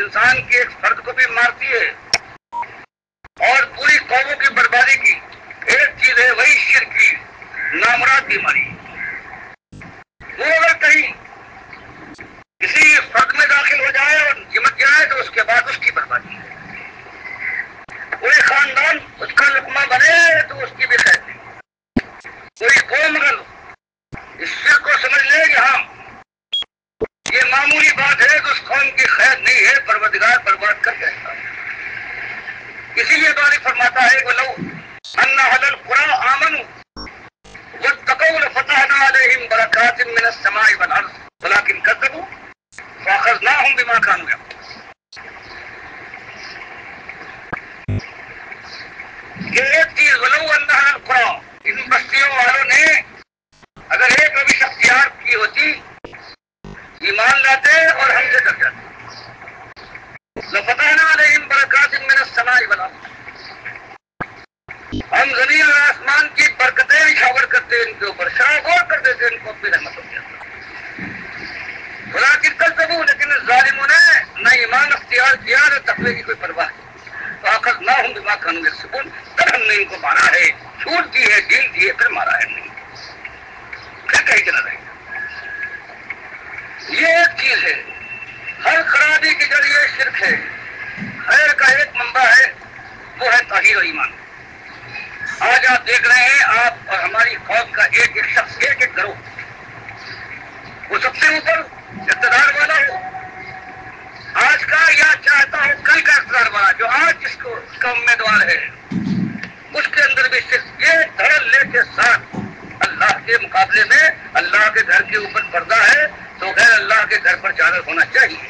انسان کے ایک فرد کو بھی مارتی ہے اور پوری قوموں کی بربادی کی ایک چیز ہے وہی شرک کی نامراد بیماری. وہ اگر کہیں کسی فرد میں داخل ہو جائے اور چمک جائے تو اس کے بعد اس کی بربادی ہے. کوئی خاندان اس کا لقمہ بنے تو اس کی بھی خیر نہیں. کوئی قوم اگر اس شرک کو سمجھ لے کہ ہاں یہ معمولی بات ہے تو اس قوم کی خیر نہیں ہے، پروردگار برباد کر دیتا ہے. اسی لیے باری فرماتا ہے کہ لو ان اہل القری آمنوا واتقوا لفتحنا علیہم برکات من السماء والارض ولکن کذبوا فاخذناہم بما كانوا یکسبون. یہ ایک چیز ولو ان اہل القری، ان بستیوں والوں نے اگر ایک روش اختیار کی ہوتی، ایمان لاتے اور ہم سے ڈر جاتے. لفتحنا علیہم برکات من السماء والارض، ہم زمین اور آسمان کی برکتیں نچھاور کرتے ان کے اوپر، شرابور کر دیتے ان کو اپنی رحمتوں کے اندر. ولیکن کذبوا، لیکن ظالموں نے نہ ایمان اختیار کیا نہ تقوی کی کوئی پرواہ کی. فاخذناہم بما كانوا یکسبون، پھر ہم نے ان کو مارا ہے، چھوٹ دی ہے، ڈھیل دی ہے، پھر مارا ہے. نہیں پھر کہیں چلا رہے. یہ ایک چیز ہے. ہر خرابی کی جڑ یہ شرک ہے. خیر کا ایک منبع ہے، وہ ہے توحید و ایمان. آج آپ دیکھ رہے ہیں آپ اور ہماری قوم کا ایک ایک شخص، ایک ایک گروہ، وہ سب سے اوپر اقتدار والا ہو آج کا یا چاہتا ہو کل کا اقتدار والا، جو آج جس کو اس کا امیدوار ہے، اس کے اندر بھی صرف ایک دھڑلے کے ساتھ اللہ کے مقابلے میں اللہ کے گھر کے اوپر پردہ ہے تو غیر اللہ کے گھر پر چادر ہونا چاہیے.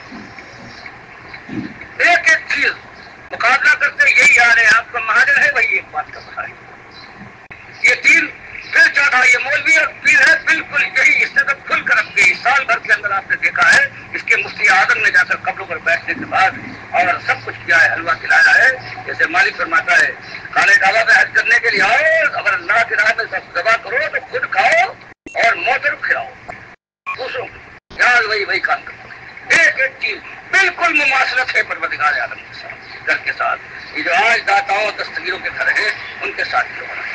ایک ایک چیز مقابلہ کرتے یہی آ رہے ہیں. آپ کا مہاجر ہے وہی ایک بات کا پتہ ہے. یہ دین پھر چاہتا یہ مولوی اور پیر ہے، بالکل یہی. اس نے تو کھل کر اپنی سال بھر کے اندر آپ نے دیکھا ہے اس کے مفتی اعظم نے جا کر قبروں پر بیٹھنے کے بعد اور سب کچھ کیا ہے، حلوہ کھلایا ہے. جیسے مالک فرماتا ہے خانہ کعبہ پہ حج کرنے کے لیے آؤ، اگر اللہ کی راہ میں دبا کرو تو خود کھاؤ اور موتر کھلاؤ دوسروں کو. یار وہی کام کرو. ایک ایک چیز بالکل مماثلت ہے پروردگار عالم کے ساتھ، گھر کے ساتھ. یہ جو آج داتاؤں دستگیروں کے گھر ہیں ان کے ساتھ جو ہونا ہے.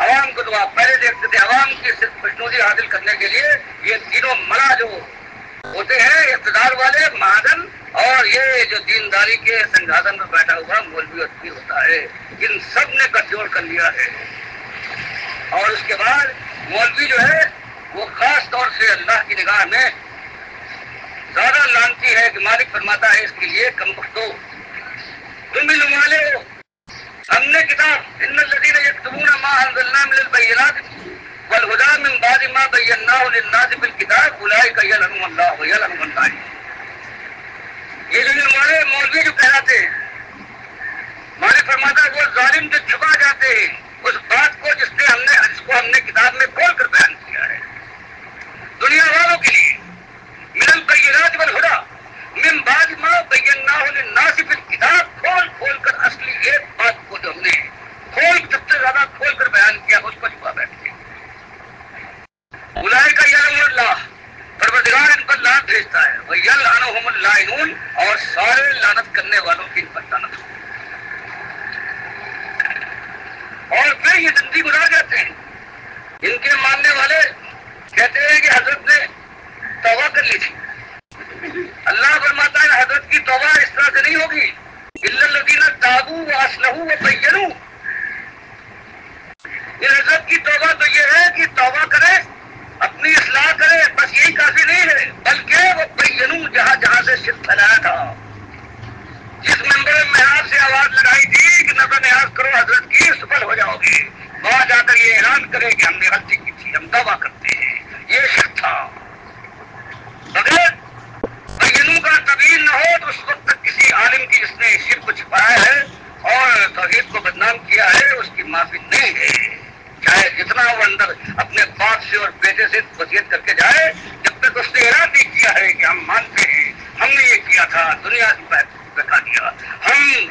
عوام کو تو آپ پہلے دیکھتے تھے، عوام کی صرف خوشنودی حاصل کرنے کے لیے یہ تینوں ملا جو ہوتے ہیں، اقتدار والے، مہاجن اور یہ جو دینداری کے سنگھادن میں بیٹھا ہوا مولوی اور پیر ہوتا ہے، ان سب نے گٹھ جوڑ کر لیا ہے. اور اس کے بعد مولوی جو ہے وہ خاص طور سے اللہ کی نگاہ میں زیادہ لانتی ہے کہ مالک فرماتا ہے اس کے لیے کم بختو، تم علم والے ہو. ہم نے کتاب ان الذین یکتمون ما انزلنا من البینات والہدی من بعد ما بیناہ للناس فی الکتاب اولئک یلعنهم اللہ ویلعنهم اللعین. یہ جو علم والے مولوی جو کہلاتے ہیں، مالک فرماتا ہے وہ ظالم جو چھپا جاتے ہیں اس بات کو جس کو ہم نے کتاب میں کھول کر بیان کیا ہے دنیا والوں کے لیے. من البینات والہدی من بعد ما بیناہ للناس فی الکتاب، کھول کر اصلی ایک بات کو جو ہم نے سب سے زیادہ کھول کر بیان کیا اس کو چھپا بیٹھتے. اولئک یلعنهم اللہ، پروردگار ان پر لعنت بھیجتا ہے، ویلعنهم اللائنون، اور سارے لعنت کرنے والوں کی ان پر لعنت ہو. اور پھر یہ زندگی گزار جاتے ہیں. ان کے ماننے والے کہتے ہیں کہ حضرت نے توبہ کر لی تھی. اللہ فرماتا ہے حضرت کی توبہ اس طرح سے نہیں ہوگی، الا الذین تابوا واصلحوا وبینوا. یہ حضرت کی توبہ تو یہ ہے کہ توبہ کرے، اپنی اصلاح کرے، بس یہی کافی نہیں ہے، بلکہ وہ بینوا، جہاں جہاں سے شرک پھیلایا تھا، جس ممبر محاذ سے آواز لگائی تھی کہ نظر نیاز کرو حضرت کی سفل ہو جاؤ گے، وہاں جا کر یہ اعلان کرے کہ ہم نے غلطی کی تھی، ہم توبہ کرتے ہیں. یہ شرک تھا. بغیر بینوں کا تبیین نہ ہو تو اس وقت تک کسی عالم کی جس نے شرک کو چھپایا ہے اور توحید کو بدنام کیا ہے اس کی معافی نہیں ہے. چاہے جتنا وہ اندر اپنے باپ سے اور بیٹے سے وصیت کر کے جائے، جب تک اس نے اعلان نہیں کیا ہے کہ ہم مانتے ہیں ہم نے یہ کیا تھا، دنیا سے بتا دیا، ہم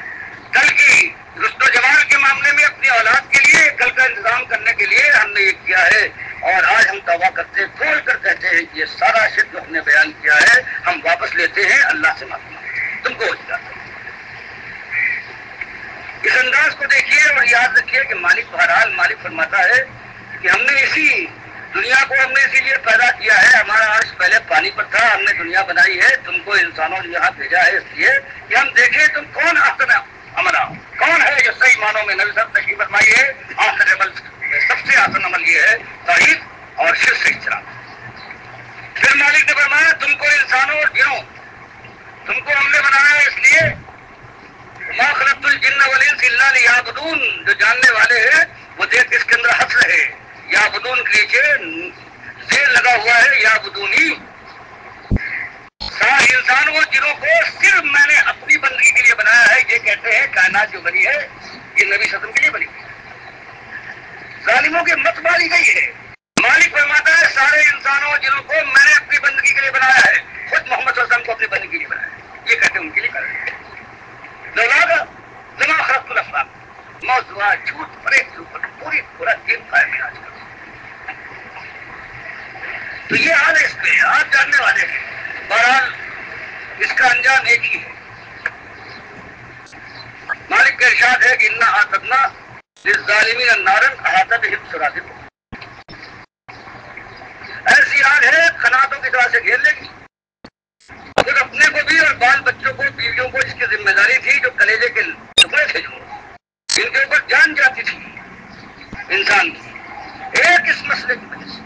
کل کی رشت و جمال کے معاملے میں اپنی اولاد کے لیے کل کا انتظام کرنے کے لیے ہم نے یہ کیا ہے، اور آج ہم توبہ کرتے کھول کر کہتے ہیں کہ یہ سارا شرک جو ہم نے بیان کیا ہے ہم واپس بخش لیتے ہیں، اللہ سے معافی مانگتے ہیں، تم کو ہو جاتا ہے۔ اس انداز کو دیکھیے اور یاد رکھیے کہ مالک بہرحال مالک فرماتا ہے کہ ہم نے اسی دنیا کو ہم نے اسی لیے پیدا کیا ہے، ہمارا عرش پہلے پانی پر تھا، ہم نے دنیا بنائی ہے، تم کو انسانوں نے یہاں بھیجا ہے اس لیے کہ ہم دیکھیں تم کون احسن عملہ، کون ہے جو صحیح معنوں میں نبی صاحب تشریف فرمائی ہے آخر عمل سب سے آسان عمل یہ ہے توحید اور شرک سے اجتناب۔ پھر مالک نے فرمایا تم کو انسانوں اور جنوں تم کو ہم نے بنایا ہے اس لیے ما خلقت الجن والانس الا لیعبدون، جو جاننے والے ہیں وہ دیکھ اس کے اندر ہنس رہے، یعبدون کے نیچے زیر لگا ہوا ہے یعبدونی، سارے انسانوں اور جنوں کو صرف میں نے اپنی بندگی کے لیے بنایا ہے۔ یہ کہتے ہیں کائنات جو بنی ہے یہ نبی صلی اللہ علیہ وسلم کے لیے بنی ہے، ظالموں کے مت ماری گئی ہے۔ مالک فرماتا ہے سارے انسانوں اور جنوں کو میں نے اپنی بندگی کے لیے بنایا ہے، خود محمد صلی اللہ علیہ وسلم کو اپنی بندگی کے لیے بنایا ہے، یہ کہتے ہیں ان کے لیے کر رہے ہیں۔ زما خلقت الافلاق، موضوعات جھوٹ فریب کے اوپر پورا دن قائم ہے آج کل۔ تو یہ حال ہے اس پہ، آپ جاننے والے ہیں، بہرحال اس کا انجام ایک ہی ہے۔ مالک کا ارشاد ہے کہ انا اعتدنا للظالمین نارا احاطہ بہم سرادقها، ایسی آگ ہے قناتوں کی طرح سے گھیر لے گی، خود اپنے کو بھی اور بال بچوں کو بیویوں کو اس کی ذمہ داری تھی جو کلیجے کے ٹکڑے تھے جو ان کے اوپر جان جاتی تھی انسان کی، ایک اس مسئلے کی وجہ سے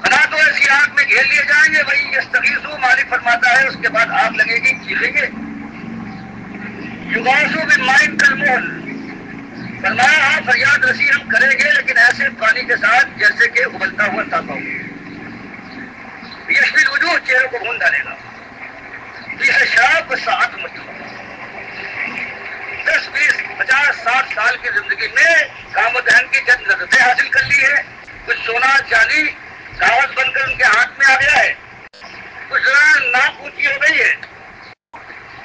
قناتوں ایسی آگ میں گھیر لیے جائیں گے، وہی یستغیثوا مالک فرماتا ہے اس کے بعد آگ لگے گی، چیخیں گے، یغاثوا بماء کالمہل، فرمایا ہاں فریاد رسی ہم کریں گے لیکن ایسے پانی کے ساتھ جیسے کہ ابلتا ہوا تانبا ہو، یشفی الوجوہ چہروں کو بھون ڈالے گا، یہ شراب ساعت مجھو 10 20 50 60 سال کی زندگی میں کام و دہن کی چند لذتیں حاصل کر لی ہے، کچھ سونا چاندی کاغذ بن کر ان کے ہاتھ میں آ گیا ہے، کچھ ناک اونچی ہو گئی ہے،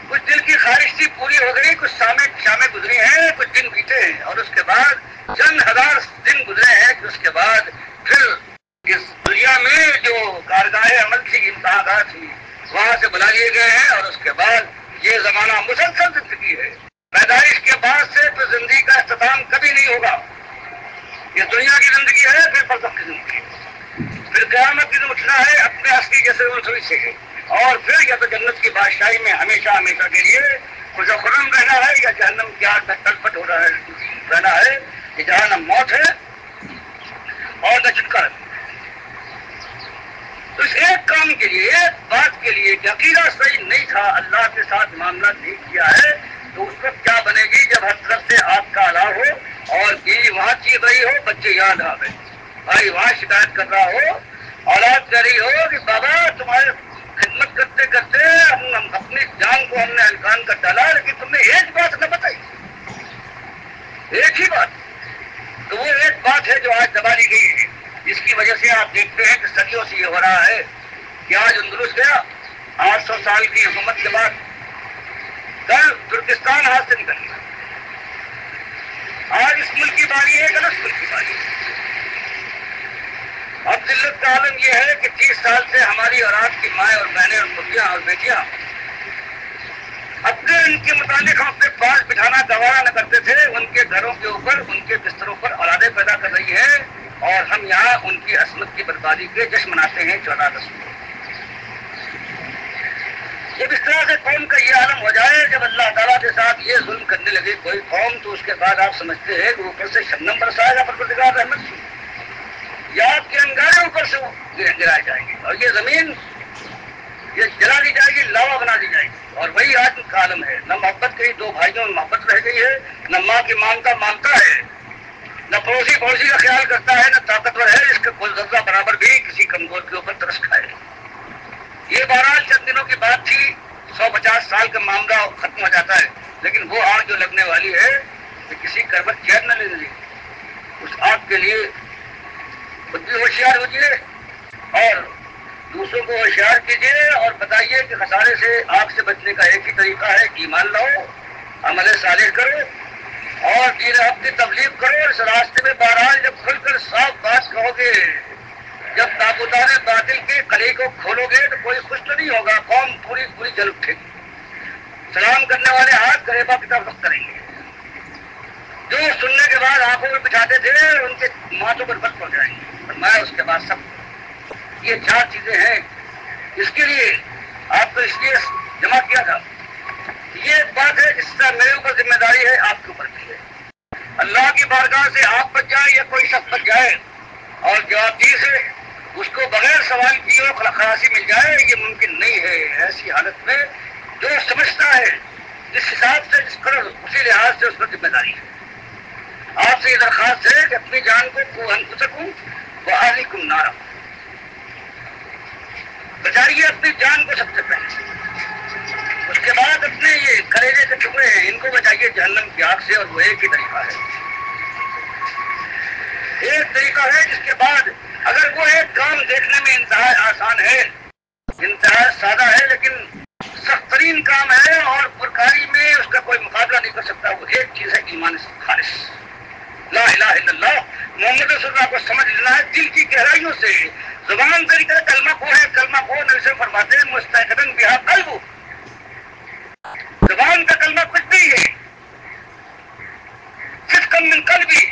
کچھ دل کی خواہش تھی پوری ہو گئی، کچھ شامیں گزری ہیں، کچھ دن بیتے ہیں، اور اس کے بعد چند ہزار دن گزرے ہیں کہ اس کے بعد پھر اس دنیا میں جو کارگاہ عمل تھی امتحان تھی وہاں سے بلا لیے گئے ہیں، اور اس کے بعد یہ زمانہ مسلسل زندگی ہے، پیدائش کے بعد سے تو زندگی کا اختتام کبھی نہیں ہوگا، یہ دنیا کی زندگی ہے، پھر برزخ کی زندگی ہے، پھر قیامت کی دن اٹھنا ہے اپنے اصلی جیسے رسوئی سے، اور پھر یا تو جنت کی بادشاہی میں ہمیشہ ہمیشہ کے لیے خوش و خرم رہنا ہے، یا جہنم کی آگ میں تڑپٹ ہو رہنا ہے، کہ جہاں نہ موت ہے اور نہ چھٹکارا۔ تو اس ایک کام کے لیے، ایک بات کے لیے کہ عقیدہ صحیح نہیں تھا، اللہ کے ساتھ معاملہ نہیں کیا ہے، تو اس وقت کیا بنے گی جب ہر طرف سے آگ کا الا ہو اور بیوی وہاں چیخ رہی ہو، بچے یاد آ گئے، بھائی وہاں شکایت کر رہا ہو، اولاد کہہ رہی ہو کہ بابا تمہارے خدمت کرتے کرتے ہم اپنی جان کو ہم نے ہلکان کر ڈالا، لیکن تم نے ایک بات نہ بتائی، ایک ہی بات، تو وہ ایک بات ہے جو آج دبا لی گئی ہے، جس کی وجہ سے آپ دیکھتے ہیں کہ صدیوں سے یہ ہو رہا ہے کہ آج اندلس گیا 800 سال کی حکومت کے بعد، کل ترکستان ہاتھ سے نکل گیا، آج اس ملک کی باری ہے، کل اس ملک کی باری ہے۔ اب ذلت کا عالم یہ ہے کہ 30 سال سے ہماری اور آپ کی مائیں اور بہنیں اور پتیاں اور بیٹیاں اپنے ان کے متعلق ہم اپنے پاس بٹھانا گوارا نہ کرتے تھے، ان کے گھروں کے اوپر ان کے بستروں پر اولادیں پیدا کر رہی ہے، اور ہم یہاں ان کی عصمت کی بربادی کے جشن مناتے ہیں 14 اگست کو۔ جب اس طرح سے قوم کا یہ عالم ہو جائے، جب اللہ تعالیٰ کے ساتھ یہ ظلم کرنے لگے کوئی قوم، تو اس کے بعد آپ سمجھتے ہیں کہ اوپر سے شبنم برسائے گا پروردگار رحمت سے، یا آپ کے انگارے اوپر سے گرائے جائیں گے، اور یہ زمین یہ جلا دی جائے گی، لاوا بنا دی جائے گی، اور وہی آج کا عالم ہے۔ نہ محبت کہیں دو بھائیوں میں محبت رہ گئی ہے، نہ ماں کی مانتا ہے، نہ پڑوسی کا خیال کرتا ہے، نہ طاقتور ہے جس کا کوئی ذرہ برابر بھی کسی کمزور کے اوپر ترس کھائے۔ یہ بہرحال چند دنوں کی بات تھی، 150 سال کا معاملہ ختم ہو جاتا ہے، لیکن وہ آگ جو لگنے والی ہے کہ کسی کربت چین نہ لینے دی، اس آگ کے لیے خود بھی ہوشیار ہوجیے اور دوسروں کو ہوشیار کیجیے، اور بتائیے کہ خسارے سے آگ سے بچنے کا ایک ہی طریقہ ہے کہ ایمان لاؤ، عمل صالح کرو اور دین حق کی تبلیغ کرو، اور اس راستے میں بہرحال جب کھل کر صاف بات کہو گے جب تابوتان باطل کے قلعے کو کھولو گے تو کوئی خوش تو نہیں ہوگا، قوم پوری پوری جل اٹھے گی، سلام کرنے والے ہاتھ گریباں کی طرف رخ کریں گے، جو سننے کے بعد آنکھوں میں بچھاتے تھے ان کے ماتھوں پر بت پڑ جائیں گے، اور میں اس کے بعد سب یہ چار چیزیں ہیں، اس کے لیے آپ کو اس لیے جمع کیا تھا، یہ ایک بات ہے جس کا میرے اوپر ذمہ داری ہے، آپ کے اوپر بھی ہے، اللہ کی بارگاہ سے آپ بچ جائے یا کوئی شخص بچ جائے اور جوابدہی سے اس کو بغیر سوال کیے خلاصی مل جائے، یہ ممکن نہیں ہے۔ ایسی حالت میں جو سمجھتا ہے جس حساب سے جس قدر اسی لحاظ سے اس پر ذمہ داری ہے۔ آپ سے یہ درخواست ہے کہ اپنی جان کو انفسکم واہلیکم نارا، بچائیے اپنی جان کو سب سے پہلے، اس کے بعد اپنے یہ کلیجے کے ٹکڑے ہیں ان کو بچائیے جہنم کی آگ سے، اور وہ ایک ہی طریقہ ہے، ایک طریقہ ہے جس کے بعد اگر وہ ایک کام دیکھنے میں انتہا آسان ہے، انتہا سادہ ہے، لیکن سخت ترین کام ہے اور پرکاری میں اس کا کوئی مقابلہ نہیں کر سکتا، وہ ایک چیز ہے ایمان خالص، لا الہ الا اللہ محمد رسول اللہ کو سمجھ لینا ہے دل کی گہرائیوں سے، زبان طریقہ کلمہ کو ہے، کلمہ کو نبی سے فرماتے ہیں مستحقن بہا قلب، زبان کا کلمہ کچھ نہیں ہے، صدق من قلبی،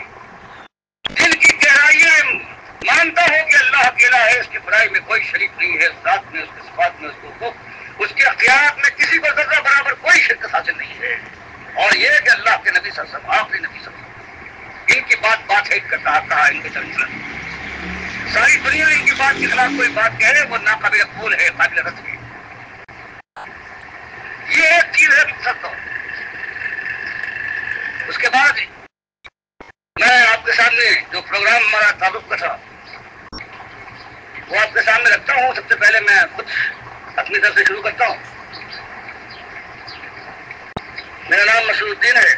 دل کی گہرائییں مانتا ہو کہ اللہ اکیلا ہے، اس کی برائی میں کوئی شریک نہیں ہے، اس ذات میں، اس کے صفات میں، اس کے اختیارات میں کسی کو ذرہ برابر کوئی شرکت حاصل نہیں ہے، اور یہ کہ اللہ کے نبی صلی اللہ علیہ وسلم، آخری نبی صلی اللہ علیہ وسلم، ان کی بات ہے کرتا کہا ان کے چلنا، ساری دنیا ان کی بات کے خلاف کوئی بات کہے وہ ناقابل قبول ہے، قابل رد ہے، یہ ایک چیز ہے مقصد۔ اس کے بعد میں آپ کے سامنے جو پروگرام ہمارا تعلق کا تھا وہ آپ کے سامنے رکھتا ہوں۔ سب سے پہلے میں کچھ اپنی طرف سے شروع کرتا ہوں۔ میرا نام مسعود الدین ہے،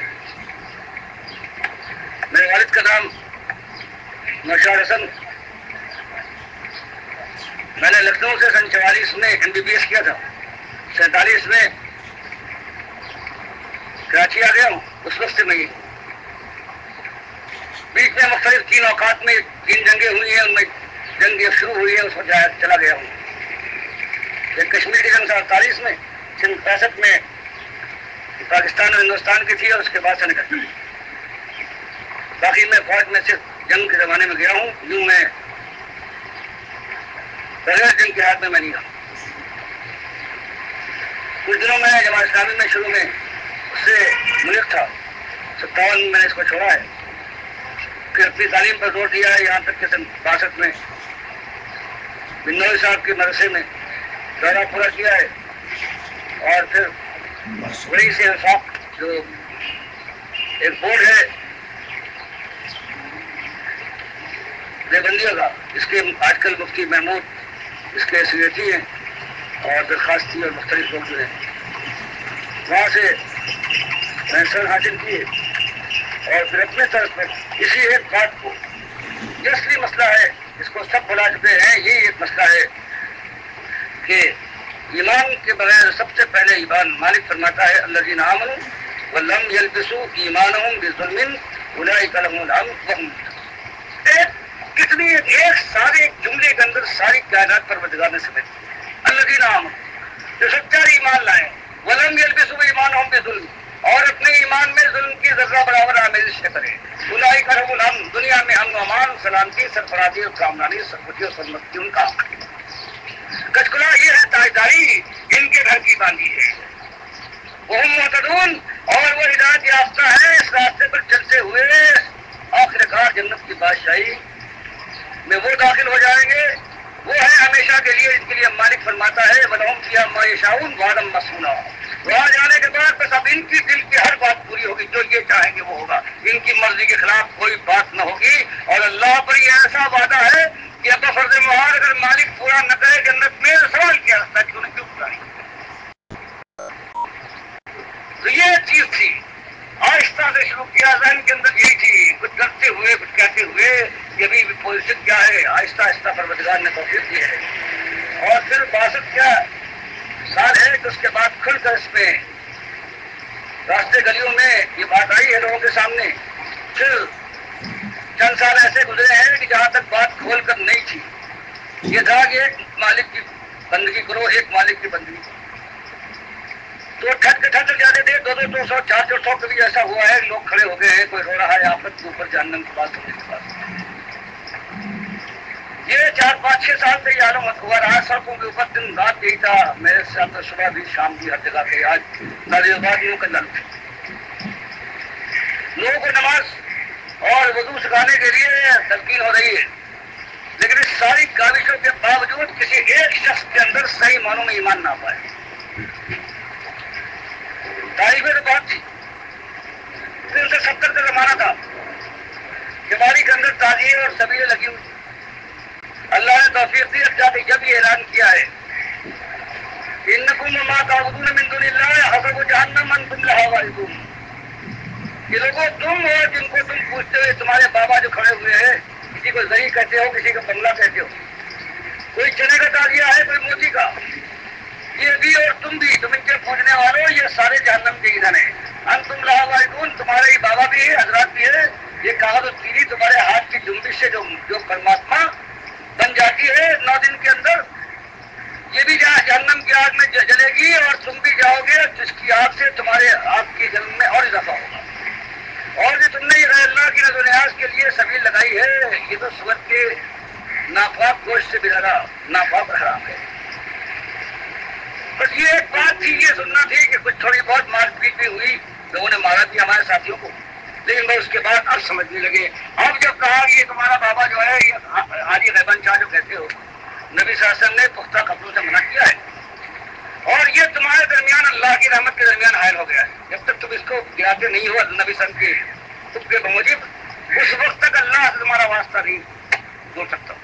میرے والد کا نام نوشاد حسن، میں نے لکھنؤ سے سن 44 میں MBBS کیا تھا، 47 میں کراچی آ گیا ہوں، اس وقت سے میں بیچ میں مختلف 3 اوقات میں 3 جنگیں ہوئی ہیں، ان میں جنگ یہ شروع ہوئی ہے اس وقت چلا گیا ہوں، ایک کشمیر کی جنگ 48 میں، سن 65 میں پاکستان اور ہندوستان کی تھی، اور اس کے بعد سے نکل باقی میں فوج میں صرف جنگ کے زمانے میں گیا ہوں، یوں میں بغیر جنگ کے ہاتھ میں نہیں رہا۔ کچھ دنوں میں جماعت اسلامی میں شروع میں اس سے ملک تھا، 57 میں نے اس کو چھوڑا ہے، پھر اپنی تعلیم پر زور دیا ہے، یہاں تک کہ سن 62 میں بنوئی صاحب کے مدرسے میں دورہ پورا کیا ہے، اور پھر وہی سے انصاف جو ایک بورڈ ہے دیوبندیوں کا، اس کے آج کل مفتی محمود اس کے سیکریٹری ہیں، اور درخواست اور مختلف لوگ جو ہیں وہاں سے پینشن حاصل کی، اور پھر اپنے طرف میں اسی ایک بات کو، یہ اصلی مسئلہ ہے جس کو سب بلا چکے ہیں، یہی ایک مسئلہ ہے کہ ایمان کے بغیر سب سے پہلے ایمان مالک فرماتا ہے الذین آمنوا ولم یلبسوا ایمانہم بظلم اولئک لہم الامن وہم مہتدون۔ کتنی ایک سارے جملے کے اندر ساری کائنات پروردگار نے سمیٹ دی، الذین آمنوا جو سچا ایمان لائے، ولم یلبسوا ایمانہم بظلم اور اپنے ایمان میں ظلم کی ذرہ برابر آمیزش نہ کرے، اولئک لہم الامن دنیا میں امن و امان، سلامتی، سرفرازی اور کامرانی، سربتی اور سلامتی ان کا حق ہے۔ کچکلا یہ ہے تاجداری ان کے گھر کی باندھی ہے، وہ مہتدون اور وہ ہدایت یافتہ ہے، اس راستے پر چلتے ہوئے آخر کار جنت کی بادشاہی میں وہ داخل ہو جائیں گے، وہ ہے ہمیشہ کے لیے، اس کے لیے مالک فرماتا ہے وَلَهُمْ فِيهَا مَا يَشَاءُونَ وَعْدًا مَّفْعُولًا۔ وہاں جانے کے بعد بس اب ان کی دل کی ہر بات پوری ہوگی، جو یہ چاہیں گے وہ ہوگا، ان کی مرضی کے خلاف کوئی بات نہ ہوگی، اور اللہ پر یہ ایسا وعدہ ہے کہ اب فرض محال اگر مالک پورا نہ کرے جنت میں تو سوال کیا رکھتا ہے کہ انہیں کیوں بتائی۔ تو یہ چیز تھی، آہستہ سے شروع کیا، ذہن کے اندر یہی تھی، کچھ کرتے ہوئے کچھ کہتے ہوئے کہ ابھی پوزیشن کیا ہے، آہستہ آہستہ پروردگار نے توفیق دی ہے، اور پھر 62 کیا سال ہے کہ اس کے بعد کھل کر اس میں راستے گلیوں میں یہ بات آئی ہے لوگوں کے سامنے۔ پھر چند سال ایسے گزرے ہیں کہ جہاں تک بات کھول کر نہیں تھی یہ تھا کہ ایک مالک کی بندگی کرو، ایک مالک کی بندگی کرو، تو ٹھٹ جاتے تھے، 200 400 کبھی ایسا ہوا ہے لوگ کھڑے ہو گئے ہیں، کوئی رو رہا ہے آفت کے اوپر جہنم کی بات ہونے کے بعد۔ یہ 4 5 6 سال سے یہ عالم ہوا رہا، سڑکوں کے اوپر دن رات یہی تھا، میرے ساتھ صبح بھی شام بھی ہر جگہ پہ۔ آج طالبات کا لڑ لوگوں کو نماز اور وضو سکھانے کے لیے تلقین ہو رہی ہے، لیکن اس ساری کاوشوں کے باوجود کسی ایک شخص کے اندر صحیح معنوں میں ایمان نہ پائے۔ تعریفیں تو بہت تھی، 370 کا زمانہ تھا، بیماری کے اندر تعزیے اور سبیلیں لگی ہوئی۔ اللہ نے توفیق دی، جب یہ اعلان کیا ہے انکم وما تعبدون من دون اللہ حسب جہنم انتم لہا واردون، یہ لوگوں تم ہو جن کو تم پوچھتے ہوئے تمہارے بابا جو کھڑے ہوئے ہیں، کسی کو زری کہتے ہو، کسی کو بنگلہ کہتے ہو، کوئی چنے کا تعزیہ ہے، کوئی موتی کا، یہ بھی اور تم بھی، تم ان کے پوجنے والوں، یہ سارے جہنم کے ایندھن ہیں۔ انتم لہا واردون، تمہارے ہی بابا بھی ہے، حضرات بھی ہے، یہ کاغذ و تیری تمہارے ہاتھ کی جنبش سے جو پرماتما بن جاتی ہے 9 دن کے اندر، یہ بھی جہنم کی آگ میں جلے گی اور تم بھی جاؤ گے، جس کی آگ سے تمہارے آگ کی جلن میں اور اضافہ ہوگا۔ اور جو تم نے یہ غیر اللہ کی نظر و نیاز کے لیے سبیل لگائی ہے، یہ تو سورت کے ناپاک گوشت سے بھی زیادہ ناپاک اور حرام ہے۔ بس یہ ایک بات تھی، یہ سننا تھی کہ کچھ تھوڑی بہت مار پیٹ بھی ہوئی، لوگوں نے مارا بھی ہمارے ساتھیوں کو، لیکن وہ اس کے بعد اب سمجھنے لگے۔ اب جب کہا کہ یہ تمہارا بابا جو ہے، یہ حاجی غیبن شاہ جو کہتے ہو، نبی صلی اللہ علیہ وسلم نے پختہ قبروں سے منع کیا ہے، اور یہ تمہارے درمیان اللہ کی رحمت کے درمیان حائل ہو گیا ہے، جب تک تم اس کو گراتے نہیں ہو نبی صلی اللہ علیہ وسلم کے حکم کے بموجب، اس وقت تک اللہ سے تمہارا واسطہ نہیں جوڑ سکتا۔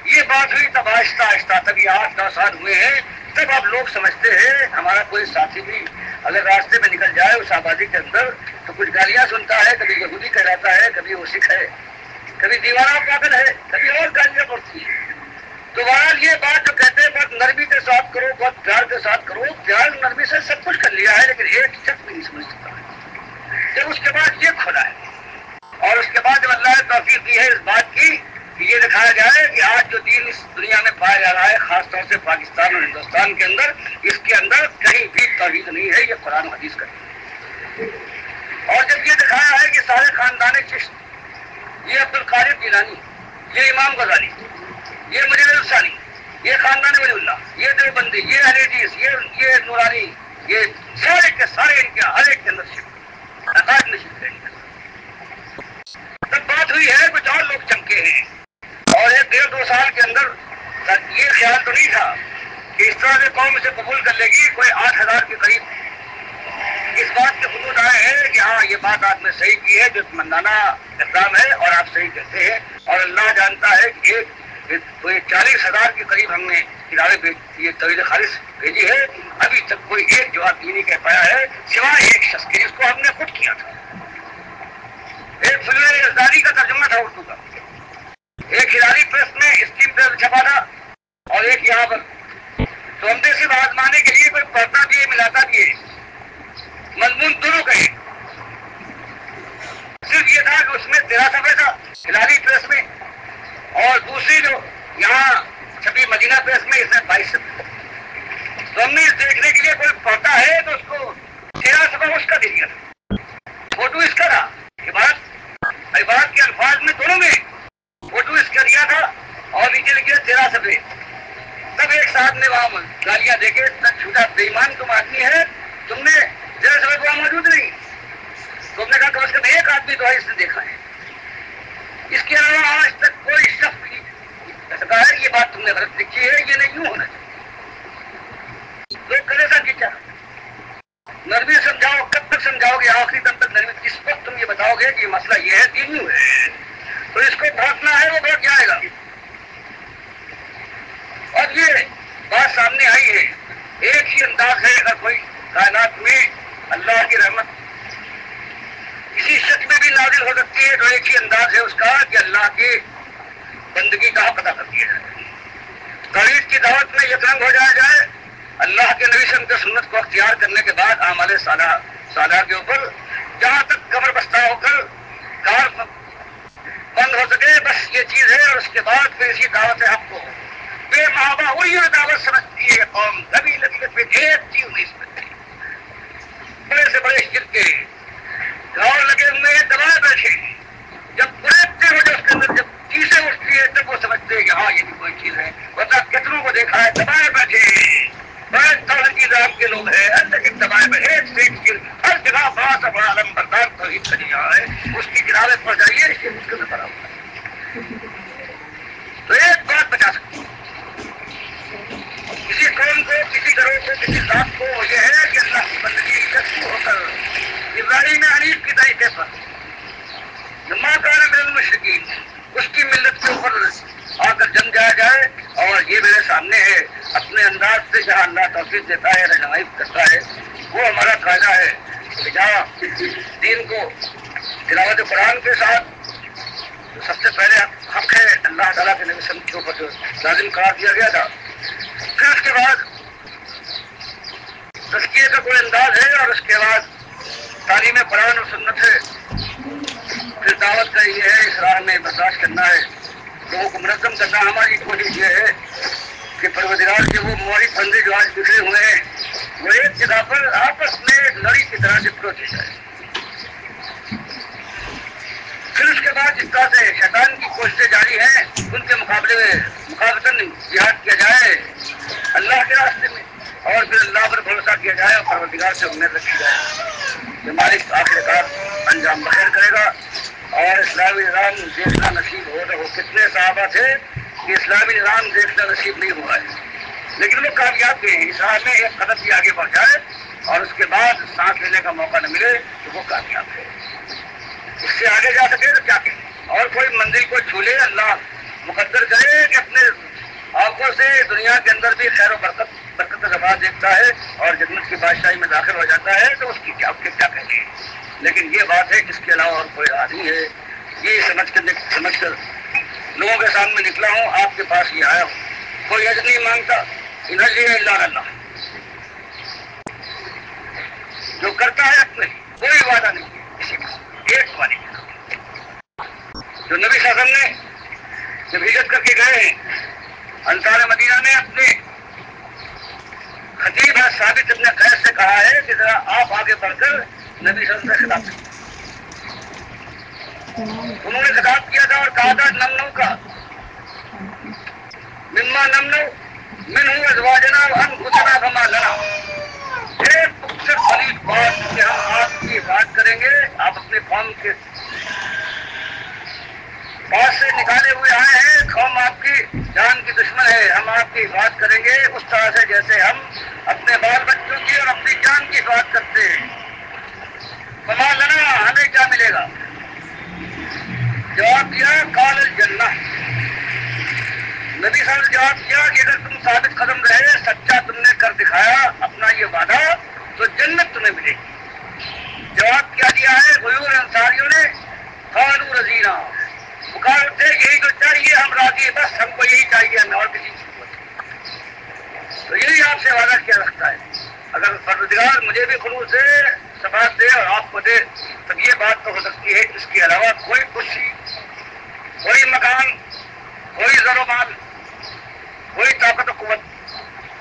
یہ بات ہوئی تب آہستہ آہستہ، تب یہ 8 9 سال ہوئے ہیں، تب اب لوگ سمجھتے ہیں ہمارا کوئی ساتھی بھی اگر راستے میں نکل جائے اس آبادی کے اندر تو کچھ گالیاں سنتا ہے، کبھی یہودی کہلاتا ہے، کبھی وہ سکھ ہے، کبھی دیوانہ پاگل ہے، کبھی اور گالیاں پڑتی ہیں۔ تو بہرحال یہ بات جو کہتے ہیں بہت نرمی کے ساتھ کرو، بہت پیار کے ساتھ کرو، پیار نرمی سے سب کچھ کر لیا ہے، لیکن ایک شخص بھی نہیں سمجھ سکتا ہے۔ پھر اس کے بعد یہ کھولا ہے، اور اس کے بعد جب اللہ نے توفیق دی ہے اس بات کی کہ یہ دکھایا جائے کہ آج جو دین اس دنیا میں پایا جا رہا ہے، خاص طور سے پاکستان اور ہندوستان کے اندر، اس کے اندر کہیں بھی توحید نہیں ہے، یہ قرآن و حدیث کا ہے۔ اور جب یہ دکھایا ہے کہ سارے خاندان چشت، یہ عبد القادر جیلانی، یہ امام غزالی، یہ مجید الثانی، یہ خاندان ولی اللہ، یہ دیوبندی، یہ اہل حدیث، یہ نورانی، یہ سارے کے سارے ان کے ہر ایک کے اندر شرک، عقائد میں شرک ہے۔ تب بات ہوئی ہے، کچھ اور لوگ چمکے ہیں، اور 1 1.5 2 سال کے اندر یہ خیال تو نہیں تھا کہ اس طرح سے قوم اسے قبول کر لے گی۔ کوئی 8000 کے قریب اس بات کے خطوط آئے ہیں کہ ہاں یہ بات آپ نے صحیح کی ہے، جو اطمینانہ اقدام ہے، اور آپ صحیح کہتے ہیں، اور اللہ جانتا ہے کہ کوئی 40,000 کے قریب ہم نے ادارے یہ توحید خالص بھیجی ہے، ابھی تک کوئی ایک جواب یہ نہیں کہہ پایا ہے سوائے ایک شخص کے، جس کو ہم نے خود کیا تھا۔ ایک فلم یزدانی کا ترجمہ تھا اردو کا، ایک ہلاری پریس میں اسکیم پہ چھپا تھا، اور ایک یہاں پر، تو ہم نے صرف آزمانے کے لیے کوئی پڑھتا بھی ہے، ملاتا بھی ہے، مضمون دونوں کا ہے، صرف یہ تھا کہ اس میں 13 صفحے تھا ہلاری پریس میں، اور دوسری جو یہاں چھپی مدینہ پریس میں، اس میں 22 صفحے۔ تو ہم نے دیکھنے کے لیے کوئی پڑھتا ہے تو اس کو 13 صفحہ اس کا دے دیا تھا، فوٹو اس کا تھا، عبارت کے الفاظ میں دونوں میں فوٹو اس کا دیا تھا، اور نیچے لکھے 13 صفحے۔ تب ایک صاحب نے وہاں گالیاں دے کے اتنا چھوٹا بے ایمان تم آدمی ہے، تم نے 13 صفحے وہاں موجود نہیں، تم نے کہا کم از کم ایک آدمی تو اس نے دیکھا ہے، اس کے علاوہ آج تک کوئی شخص بھی کہتا ہے یہ بات تم نے غلط لکھی ہے، یہ نہیں یوں ہونا چاہیے۔ لوگ کرے سا کیا نرمی سمجھاؤ، کب تک سمجھاؤ گے؟ آخری دم تک نرمی، کس وقت تم یہ بتاؤ گے کہ یہ مسئلہ یہ ہے، دین یوں ہے، تو اس کو بھاگنا ہے، وہ بھاگ جائے گا۔ اور یہ بات سامنے آئی ہے، ایک ہی انداز ہے، اگر کوئی کائنات میں اللہ کی رحمت کسی شخص میں بھی نازل ہو سکتی ہے تو ایک ہی انداز ہے اس کا کہ اللہ کی بندگی کا حق ادا کر دیا جائے، توحید کی دعوت میں یکرنگ ہو جایا جائے، اللہ کے نبی صلی اللہ علیہ وسلم کی سنت کو اختیار کرنے کے بعد اعمال صالحہ کے اوپر جہاں تک کمر بستہ ہو کر کار بند ہو سکے بس یہ چیز ہے، اور اس کے بعد پھر اسی دعوت حق کو بے محابہ وہی دعوت سمجھتی ہے قوم، کبھی لگی پہ ایک چیز نہیں سمجھتی، بڑے سے بڑے شرکے گاؤں لگے ہوئے ہیں، دبائے بیٹھے، جب پریتتے ہو جب اس کے اندر جب چیزیں اٹھتی ہے تب وہ سمجھتے ہیں کہ ہاں یہ بھی کوئی چیز ہے، ورنہ کتنوں کو دیکھا ہے دبائے بیٹھے بڑے طرح کی ذات کے لوگ ہیں، لیکن دبائے بیٹھے ایک ہر جگہ بڑا سا بڑا علم بردار توحید کا جہاں ہے، اس کی کنارے پر جائیے اس کے میں پڑا ہوا ہے، تو ایک بات بچا سکتی کسی قوم کو، کسی گروہ کو، کسی ذات کو، یہ ہے کہ اللہ کی بندگی یکسو ہو کر ابراہیم حنیف کی طریقے پر ما کان من المشرکین اس کی ملت کے اوپر آ کر جم جایا جائے، اور یہ میرے سامنے ہے اپنے انداز سے جہاں اللہ توفیق دیتا ہے، رہنمائی کرتا ہے، وہ ہمارا قاعدہ ہے کہ جہاں دین کو تلاوت قرآن کے ساتھ سب سے پہلے حق ہے اللہ تعالیٰ کے نبی صلی اللہ علیہ وسلم کے اوپر جو لازم قرار دیا گیا تھا، پھر اس کے بعد تزکیے کا کوئی انداز ہے، اور اس کے بعد تعلیم قرآن اور سنت ہے، پھر دعوت کا یہ ہے اس راہ میں برداشت کرنا ہے، لوگوں کو منظم کرنا۔ ہماری کوشش یہ ہے کہ پروردگار کے وہ موری بندے جو آج بکھرے ہوئے ہیں وہ ایک جگہ پر آپس میں لڑی کی طرح سے پروچی جائے، پھر اس کے بعد جس طرح سے شیطان کی کوششیں جاری ہیں ان کے مقابلے میں مقابلتاً جہاد کیا جائے اللہ کے راستے میں، اور پھر اللہ پر بھروسہ کیا جائے اور پروردگار سے امید رکھی جائے کہ مالک آخر کار انجام بخیر کرے گا، اور اسلامی نظام دیکھنا نصیب ہو رہا۔ وہ کتنے صحابہ تھے کہ اسلامی نظام دیکھنا نصیب نہیں ہوا ہے، لیکن وہ کامیاب ہوئے ہیں، اس راہ میں ایک قدم بھی آگے بڑھ جائے اور اس کے بعد سانس لینے کا موقع نہ ملے تو وہ کامیاب ہے، اس سے آگے جا سکے تو کیا کہیں، اور کوئی منزل کو چھو لے، اللہ مقدر کرے کہ اپنے آنکھوں سے دنیا کے اندر بھی خیر و برکت زبان دیکھتا ہے اور جنت کی بادشاہی میں داخل ہو جاتا ہے تو اس کی کیا کہتے ہیں، لیکن یہ بات ہے اس کے علاوہ اور کوئی آدمی ہے، یہ سمجھ کر لوگوں کے سامنے نکلا ہوں، آپ کے پاس یہ آیا ہوں، کوئی عجر نہیں مانگتا، انرجی ہے اللہ اللہ، جو کرتا ہے اپنے کوئی وعدہ نہیں ہے کسی کا، ایک وعدے کا جو نبی صلی اللہ علیہ وسلم نے جب ہجرت کر کے گئے ہیں انصار مدینہ نے اپنے خطیب ہے ثابت ابن قیس سے کہا ہے کہ ذرا آپ آگے بڑھ کر نبی صلی اللہ علیہ وسلم سے خطاب کریں، انہوں نے خطاب کیا تھا اور کہا تھا نمنو کا مما نمنو من ہوں ازواجنا وانفسنا فما لنا، ایک صرف خلیج بات کہ ہم آپ کی بات کریں گے، آپ اپنے قوم کے پاس سے نکالے ہوئے آئے ہیں، قوم آپ کی جان کی دشمن ہے، ہم آپ کی حفاظت کریں گے اس طرح سے جیسے ہم اپنے بال بچوں کی اور اپنی جان کی حفاظت کرتے ہیں، فما لنا ہمیں کیا ملے گا؟ جواب دیا قال الجنہ، نبی صلی اللہ علیہ وسلم نے جواب دیا کہ اگر تم ثابت قدم رہے، سچا تم نے کر دکھایا اپنا یہ وعدہ تو جنت تمہیں ملے گی۔ جواب کیا دیا ہے غیور انصاریوں نے؟ قالوا رضینا، پکار اٹھے یہی تو چاہیے، ہم راضی، بس ہم کو یہی چاہیے، ہمیں اور کسی چیز کو۔ تو یہی آپ سے وعدہ کیا رکھتا ہے، اگر پروردگار مجھے بھی خلوص سے ثبات دے اور آپ کو دے تب یہ بات تو ہو سکتی ہے، اس کے علاوہ کوئی خوشی، کوئی مکان، کوئی زر و مال، کوئی طاقت و قوت،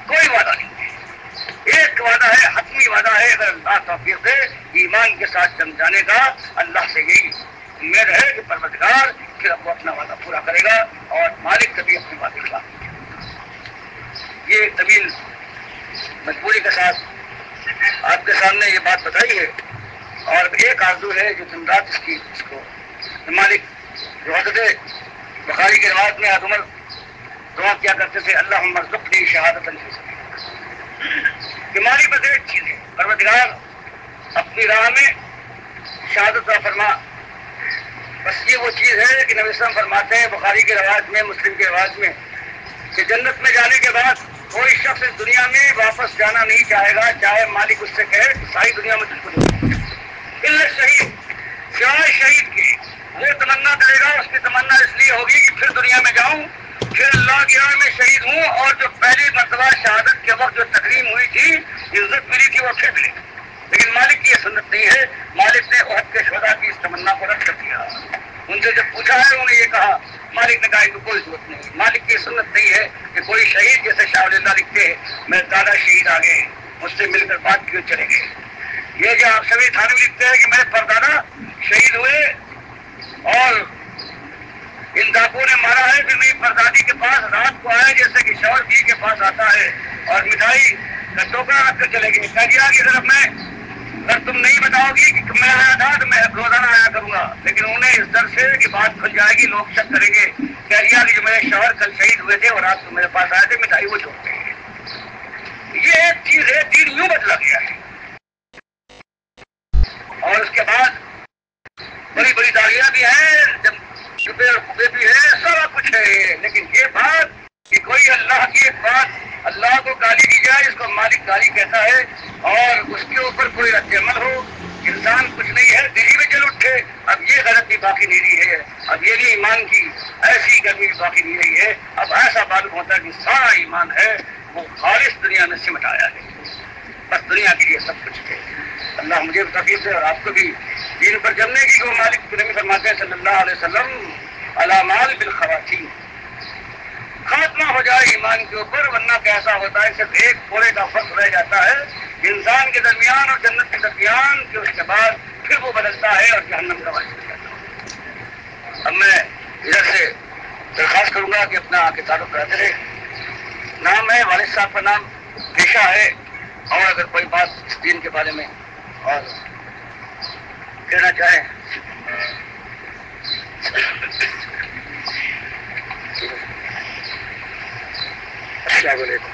کوئی وعدہ نہیں ہے، ایک وعدہ ہے، حتمی وعدہ ہے، اگر اللہ توفیق دے ایمان کے ساتھ جم جانے کا، اللہ سے یہی امید ہے کہ پروردگار پھر وہ اپنا وعدہ پورا کرے گا اور مالک کبھی اپنی بات اخلاق نہیں کرے گا۔ یہ طویل مجبوری کے ساتھ آپ کے سامنے یہ بات بتائی ہے، اور ایک آرزو ہے جو دن رات اس کو مالک جو حضرت بخاری کے روایت میں عمر دعا کیا کرتے تھے اللہم ارزقنی شہادۃ فی سبیلک، کہ مالی بس ایک چیز ہے، پروردگار اپنی راہ میں شہادت عطا فرما، بس یہ وہ چیز ہے کہ نبی صلی اللہ علیہ وسلم فرماتے ہیں بخاری کے روایت میں، مسلم کے روایت میں، کہ جنت میں جانے کے بعد کوئی شخص اس دنیا میں واپس جانا نہیں چاہے گا، چاہے مالک اس سے کہے کہ ساری دنیا میں تجھ کو دے، الا شہید، سوائے شہید کے، وہ تمنا کرے گا، اس کی تمنا اس لیے ہوگی کہ پھر دنیا میں جاؤں، پھر اللہ کی راہ میں شہید ہوں، اور جو پہلی مرتبہ شہادت کے وقت جو تکریم ہوئی تھی، عزت ملی تھی، وہ پھر ملے گی، لیکن مالک کی یہ سنت نہیں ہے، مالک نے احد کے شہداء کی اس تمنا کو رد کر دیا، ان سے جب پوچھا ہے انہوں نے یہ کہا، مالک نے کہا کہ کوئی ضرورت نہیں، مالک کی سنت نہیں ہے کہ کوئی شہید جیسے شاہ ولی اللہ لکھتے ہیں میرے دادا شہید آ گئے مجھ سے مل کر بات کیوں چلے گئے. یہ جو آپ سبھی تھانوی لکھتے ہیں کہ میرے پردادا شہید ہوئے اور ان ڈاکوؤں نے مارا ہے، پھر میری پردادی کے پاس رات کو آئے جیسے کہ شوہر بیوی کے پاس آتا ہے اور مٹھائی کا ٹوکرا رکھ کر چلے گئے. کہہ دیا کہ طرف میں اگر تم نہیں بتاؤ گی کہ میں آیا تھا تو میں روزانہ آیا کروں گا، لیکن انہیں اس ڈر سے کہ بات کھل جائے گی لوگ شک کریں گے، کہہ دیا کہ جو میرے شوہر کل شہید ہوئے تھے اور رات کو میرے پاس آئے تھے مٹھائی وہ چھوڑ گئے. یہ ایک چیز ہے، دین یوں بدلا گیا ہے. اور اس کے بعد بڑی بڑی داڑیاں بھی ہیں، جب شبے اور خبے بھی ہیں، سارا کچھ ہے، لیکن یہ بات کہ کوئی اللہ کی ایک بات اللہ کو گالی دی جائے جس کو مالک گالی کہتا ہے اور اس کے اوپر کوئی رد عمل ہو، انسان کچھ نہیں ہے دلی میں جل اٹھے. اب یہ غلطی باقی نہیں رہی ہے، اب یہ بھی ایمان کی ایسی گرمی باقی نہیں رہی ہے. اب ایسا معلوم ہوتا ہے کہ سارا ایمان ہے وہ خالص دنیا میں سمٹ آیا ہے، بس دنیا کے لیے سب کچھ ہے. اللہ مجھے توفیق دے اور آپ کو بھی دین پر جمنے کی. وہ مالک کے نبی فرماتے ہیں صلی اللہ علیہ وسلم علامال بالخواتین، خاتمہ ہو جائے ایمان کے اوپر، ورنہ کیسا ہوتا ہے صرف ایک پورے کا فرق رہ جاتا ہے انسان کے درمیان اور جنت کے درمیان، کہ اس کے بعد پھر وہ بدلتا ہے اور جہنم کا واقع ہو جاتا ہے. اب میں ادھر سے درخواست کروں گا کہ اپنا آ کے تعارف کراتے رہے. نام ہے والد صاحب کا نام، پیشہ ہے، اور اگر کوئی بات اس دین کے بارے میں اور کہنا چاہیں. السلام علیکم.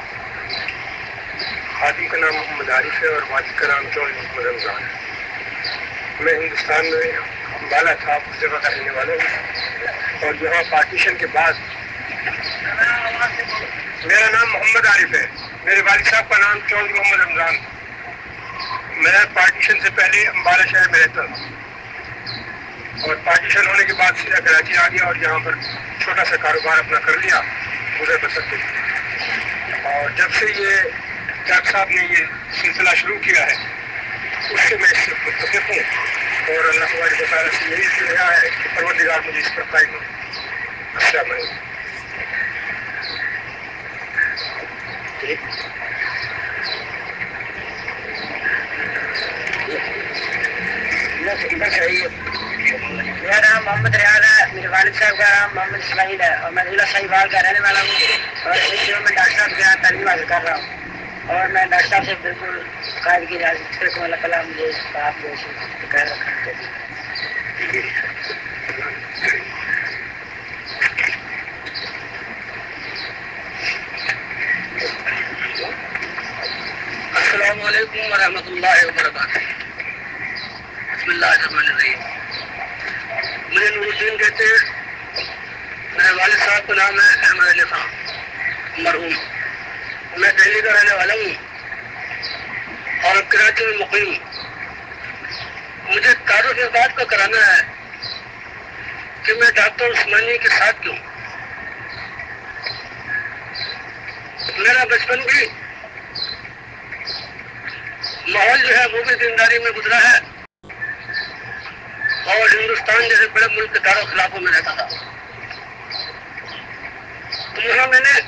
خادم کا نام محمد عارف ہے اور والد کا نام چودھری محمد رمضان ہے. میں ہندوستان میں امبالہ تھا اس جگہ کا رہنے والا ہوں، اور یہاں پارٹیشن کے بعد میرا نام محمد عارف ہے، میرے والد صاحب کا نام چودھری محمد رمضان. میں پارٹیشن سے پہلے امبالہ شہر میں رہتا ہوں اور پارٹیشن ہونے کے بعد سیدھا کراچی آ گیا اور یہاں پر چھوٹا سا کاروبار اپنا کر لیا گزر بسر کے. اور جب سے یہ ڈاکٹر صاحب نے یہ سلسلہ شروع کیا ہے اس سے میں اس سے متفق ہوں اور اللہ تبارک و تعالیٰ سے یہی رہا ہے کہ پروردگار مجھے اس پر قائم ہو. السلام علیکم. میرا نام محمد ریاض ہے، میرے والد صاحب کا نام محمد اسماعیل ہے اور میں ضلع شاہیوال کا رہنے والا ہوں اور اس لیے میں ڈاکٹر صاحب کے یہاں تعلیم حاصل کر رہا ہوں اور میں ڈاکٹر صاحب سے بالکل قائد کی اجازت کرتا ہوں. اللہ تعالیٰ مجھے اس بات کو خیر رکھنا چاہیے. السلام علیکم ورحمۃ اللہ وبرکاتہ. بسم اللہ الرحمن الرحیم. مجھے نور الدین کہتے ہیں، میرے والد صاحب کا نام ہے احمد علی خان مرحوم. میں دہلی کا رہنے والا ہوں اور کراچی میں مقیم. مجھے تعارف اس بات کا کرانا ہے کہ میں ڈاکٹر عثمانی کے ساتھ کیوں. میرا بچپن بھی ماحول جو ہے وہ بھی دینداری میں گزرا ہے اور ہندوستان جیسے بڑے ملک کے دار و خلافوں میں رہتا تھا. تو یہاں میں نے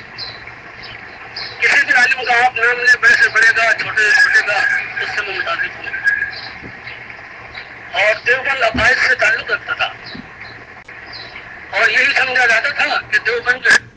کسی بھی عالم کا آپ نام لے، بڑے سے بڑے گا چھوٹے سے چھوٹے گا، اس سے میں متعلق ہوں اور دیوبند عقائد سے تعلق رکھتا تھا اور یہی سمجھا جاتا تھا کہ دیوبند جو ہے